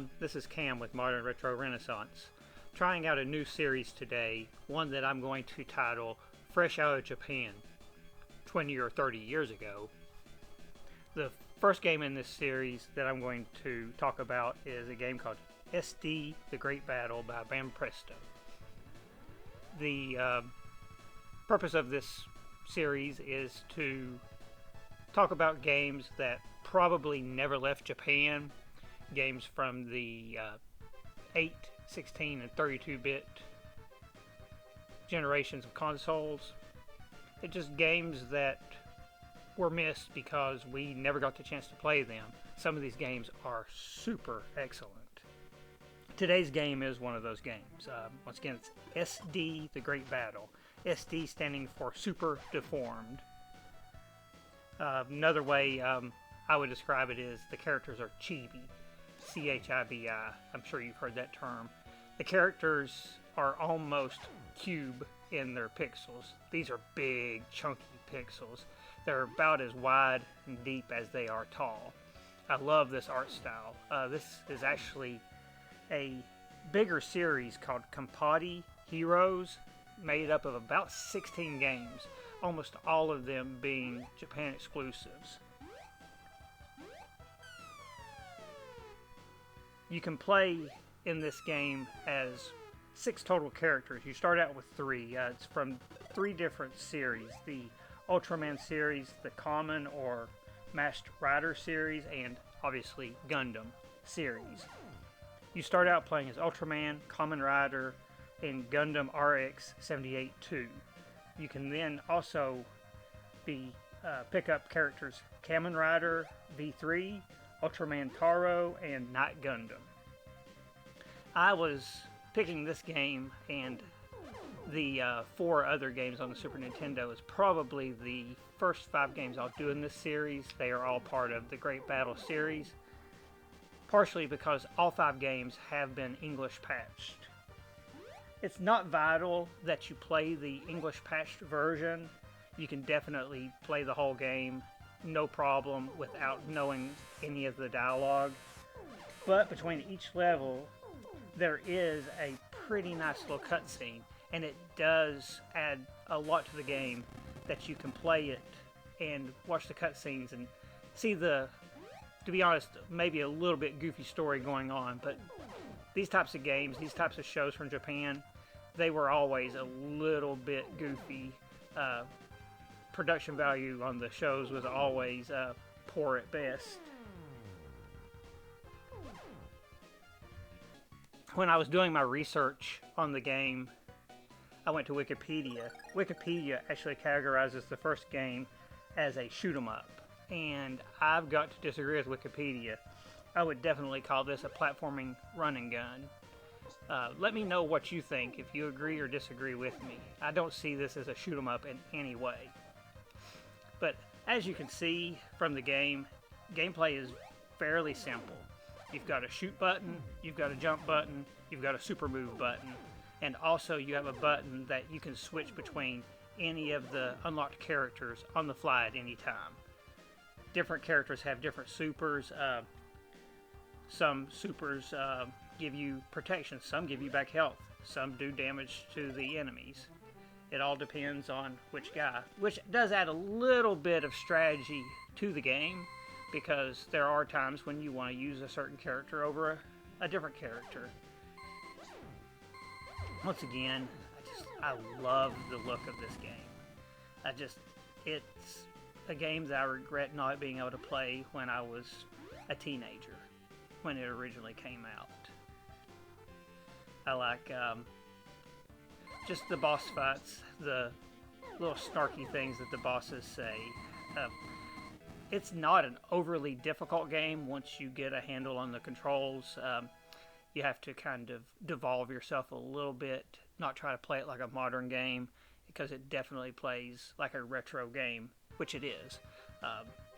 everyone, this is Cam with Modern Retro Renaissance. Trying out a new series today, one that I'm going to title Fresh Out of Japan, 20 or 30 years ago. The first game in this series that I'm going to talk about is a game called SD The Great Battle by Bam Presto. The purpose of this series is to talk about games that probably never left Japan, games from the 8, 16, and 32-bit generations of consoles. It's just games that were missed because we never got the chance to play them. Some of these games are super excellent. Today's game is one of those games. Once again, it's SD The Great Battle. SD standing for Super Deformed. Another way I would describe it is the characters are chibi. C-H-I-B-I. I'm sure you've heard that term. The characters are almost cube in their pixels. These are big, chunky pixels. They're about as wide and deep as they are tall. I love this art style. This is actually a bigger series called Compati Heroes, made up of about 16 games, almost all of them being Japan exclusives. You can play in this game as 6 total characters. You start out with 3. It's from 3 different series. The Ultraman series, the Common or Masked Rider series, and obviously Gundam series. You start out playing as Ultraman, Kamen Rider, and Gundam RX 78-2. You can then also pick up characters Kamen Rider V3, Ultraman Taro, and Night Gundam. I was picking this game and the 4 other games on the Super Nintendo as probably the first 5 games I'll do in this series. They are all part of the Great Battle series, partially because all 5 games have been English patched. It's not vital that you play the English patched version. You can definitely play the whole game, no problem, without knowing any of the dialogue. But between each level, there is a pretty nice little cutscene, and it does add a lot to the game that you can play it and watch the cutscenes and see the, to be honest, maybe a little bit goofy story going on. But these types of games, these types of shows from Japan, they were always a little bit goofy. Production value on the shows was always poor at best. When I was doing my research on the game, I went to Wikipedia. Wikipedia actually categorizes the first game as a shoot 'em up, and I've got to disagree with Wikipedia. I would definitely call this a platforming run and gun. Let me know what you think, if you agree or disagree with me. I don't see this as a shoot 'em up in any way. But as you can see from the game, gameplay is fairly simple. You've got a shoot button, you've got a jump button, you've got a super move button, and also you have a button that you can switch between any of the unlocked characters on the fly at any time. Different characters have different supers. Some supers give you protection, some give you back health, some do damage to the enemies. It all depends on which guy, which does add a little bit of strategy to the game, because there are times when you want to use a certain character over a different character. Once again, I love the look of this game. It's a game that I regret not being able to play when I was a teenager, when it originally came out. I like just the boss fights, the little snarky things that the bosses say. It's not an overly difficult game once you get a handle on the controls. You have to kind of devolve yourself a little bit, not try to play it like a modern game, because it definitely plays like a retro game, which it is.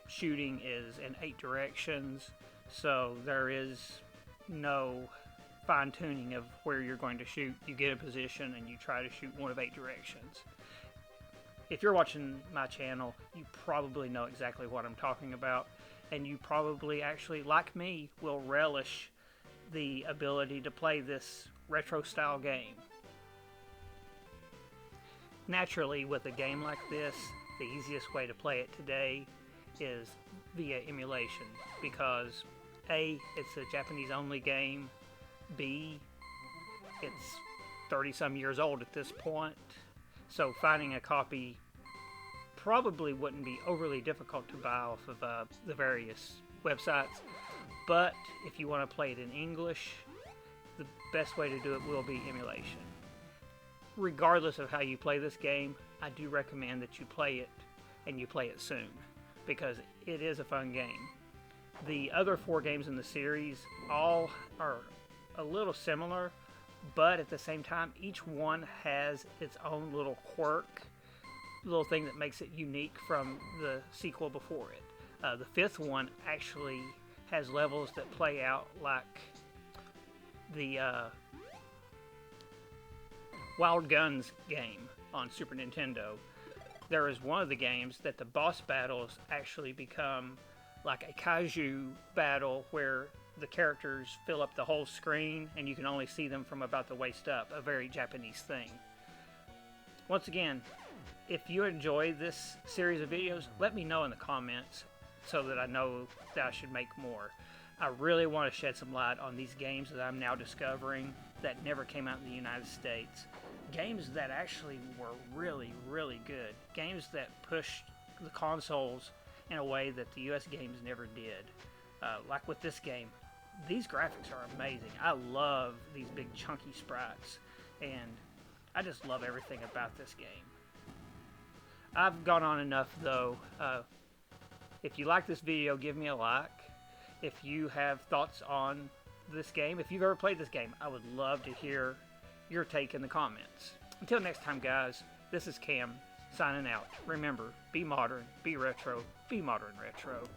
Shooting is in 8 directions, so there is no fine-tuning of where you're going to shoot. You get a position and you try to shoot one of 8 directions. If you're watching my channel, you probably know exactly what I'm talking about, and you probably actually, like me, will relish the ability to play this retro style game. Naturally, with a game like this, the easiest way to play it today is via emulation, because A, it's a Japanese only game, B, it's 30 some years old at this point, so finding a copy probably wouldn't be overly difficult to buy off of the various websites. But if you want to play it in English, the best way to do it will be emulation. Regardless of how you play this game, I do recommend that you play it, and you play it soon, because it is a fun game. The other 4 games in the series all are a little similar, but at the same time, each one has its own little quirk, little thing that makes it unique from the sequel before it. The 5th one actually has levels that play out like the Wild Guns game on Super Nintendo. There is one of the games that the boss battles actually become like a kaiju battle where the characters fill up the whole screen and you can only see them from about the waist up, a very Japanese thing. Once again, if you enjoy this series of videos, let me know in the comments so that I know that I should make more. I really want to shed some light on these games that I'm now discovering that never came out in the United States. Games that actually were really, really good. Games that pushed the consoles in a way that the US games never did. Like with this game, these graphics are amazing. I love these big chunky sprites, and I just love everything about this game. I've gone on enough though. If you like this video, give me a like. If you have thoughts on this game, if you've ever played this game, I would love to hear your take in the comments. Until next time, guys, this is Cam signing out. Remember, be modern, be retro, be modern retro.